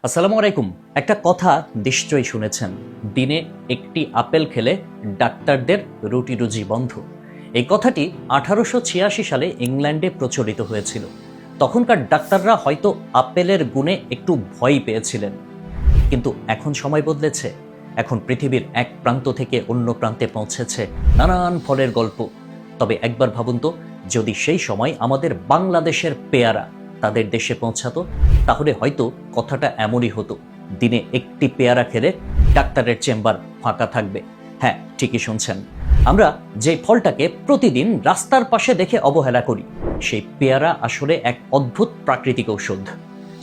আসসালামু আলাইকুম। একটা কথা নিশ্চয়ই শুনেছেন, দিনে একটি আপেল খেলে ডাক্তারদের রুটি রুজি বন্ধ। এই কথাটি 1886 সালে ইংল্যান্ডে প্রচলিত হয়েছিল। তখনকার ডাক্তাররা হয়তো আপেলের গুণে একটু ভয় পেয়েছিলেন, কিন্তু এখন সময় বদলেছে। এখন পৃথিবীর এক প্রান্ত থেকে অন্য প্রান্তে পৌঁছেছে নানান ফলের গল্প। তবে একবার ভাবুন তো, যদি সেই সময় আমাদের বাংলাদেশের পেয়ারা তাদের দেশে পৌঁছাতো, তাহলে হয়তো কথাটা এমনই হতো, দিনে একটি পেয়ারা খেলে ডাক্তারের চেম্বার ফাঁকা থাকবে। হ্যাঁ, ঠিকই শুনছেন। আমরা যে ফলটাকে প্রতিদিন রাস্তার পাশে দেখে অবহেলা করি, সেই পেয়ারা আসলে এক অদ্ভুত প্রাকৃতিক ঔষধ।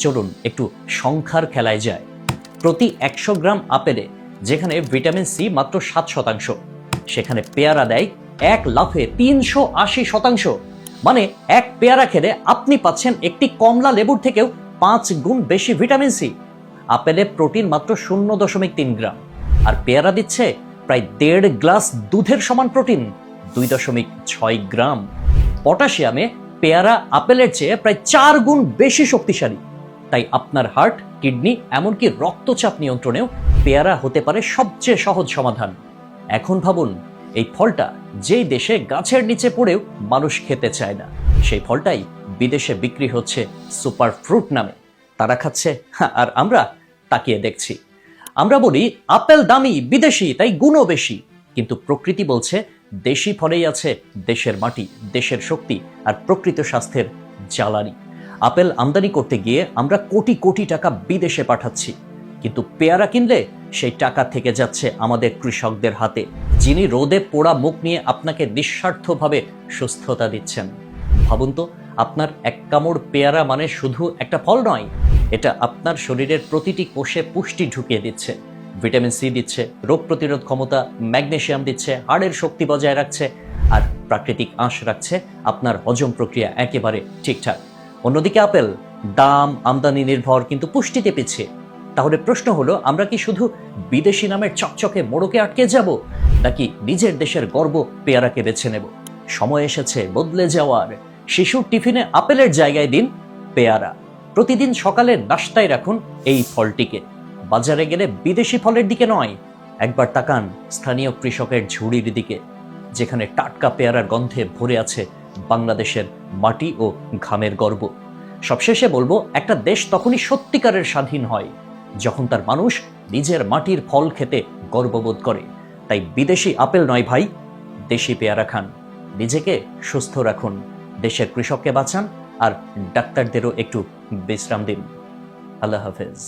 চলুন একটু সংখ্যার খেলায় যায়। প্রতি 100 গ্রাম আপেলে যেখানে ভিটামিন সি মাত্র 7%, সেখানে পেয়ারা দেয় এক লাফে 380%। মানে এক পেয়ারা খেলে আপনি পাচ্ছেন একটি কমলা লেবুর থেকেও 5 গুণ বেশি ভিটামিন সি। আপেলে প্রোটিন মাত্র 0.3 গ্রাম, আর পেয়ারা দিচ্ছে প্রায় 1.5 গ্লাস দুধের সমান প্রোটিন, 2.6 গ্রাম। পটাশিয়ামে পেয়ারা আপেলের চেয়ে প্রায় 4 গুণ বেশি শক্তিশালী। তাই আপনার হার্ট, কিডনি, এমনকি রক্তচাপ নিয়ন্ত্রণেও পেয়ারা হতে পারে সবচেয়ে সহজ সমাধান। এখন ভাবুন, এই ফলটা যেই দেশে গাছের নিচে পড়েও মানুষ খেতে চায় না, সেই ফলটাই বিদেশে বিক্রি হচ্ছে সুপার ফ্রুট নামে। তারা খাচ্ছে আর আমরা তাকিয়ে দেখছি। আমরা বলি আপেল দামি, বিদেশি, তাই গুণও বেশি। কিন্তু প্রকৃতি বলছে দেশি ফলেই আছে দেশের মাটি, দেশের শক্তি আর প্রকৃত স্বাস্থ্যের জ্বালানি। আপেল আমদানি করতে গিয়ে আমরা কোটি কোটি টাকা বিদেশে পাঠাচ্ছি, কিন্তু পেয়ারা কিনলে সেই টাকা থেকে যাচ্ছে আমাদের কৃষকদের হাতে, যিনি রোদে পোড়া মুখ নিয়ে আপনাকে নিঃস্বার্থভাবে সুস্থতা দিচ্ছেন। ভাবুন তো, আপনার এক কামড় পেয়ারা মানে শুধু একটা ফল নয়, এটা আপনার শরীরের প্রতিটি কোষে পুষ্টি ঢুকিয়ে দিচ্ছে, ভিটামিন সি দিচ্ছে, রোগ প্রতিরোধ ক্ষমতা, ম্যাগনেসিয়াম দিচ্ছে, হাড়ের শক্তি বজায় রাখছে, আর প্রাকৃতিক আঁশ রাখছে আপনার হজম প্রক্রিয়া একেবারে ঠিকঠাক। অন্যদিকে আপেল দাম, আমদানি নির্ভর, কিন্তু পুষ্টিতে পিছিয়ে। তাহলে প্রশ্ন হলো, আমরা কি শুধু বিদেশি নামের চকচকে মোড়কে আটকে যাব, নাকি নিজের দেশের গর্ব পেয়ারাকে বেছে নেব? সময় এসেছে বদলে যাওয়ার। শিশুর টিফিনে আপেলের জায়গায় দিন পেয়ারা। প্রতিদিন সকালে নাস্তায় রাখুন এই ফলটিকে। বাজারে গেলে বিদেশি ফলের দিকে নয়, একবার তাকান স্থানীয় কৃষকের ঝুড়ির দিকে, যেখানে টাটকা পেয়ারার গন্ধে ভরে আছে বাংলাদেশের মাটি ও ঘামের গর্ব। সবশেষে বলবো, একটা দেশ তখনই সত্যিকারের স্বাধীন হয় যখন তার মানুষ নিজের মাটির ফল খেতে গর্ববোধ করে। তাই বিদেশি আপেল নয় ভাই, দেশি পেয়ারা খান। নিজেকে সুস্থ রাখুন, দেশের কৃষককে বাঁচান, আর ডাক্তারদেরও একটু বিশ্রাম দিন। আল্লাহ হাফেজ।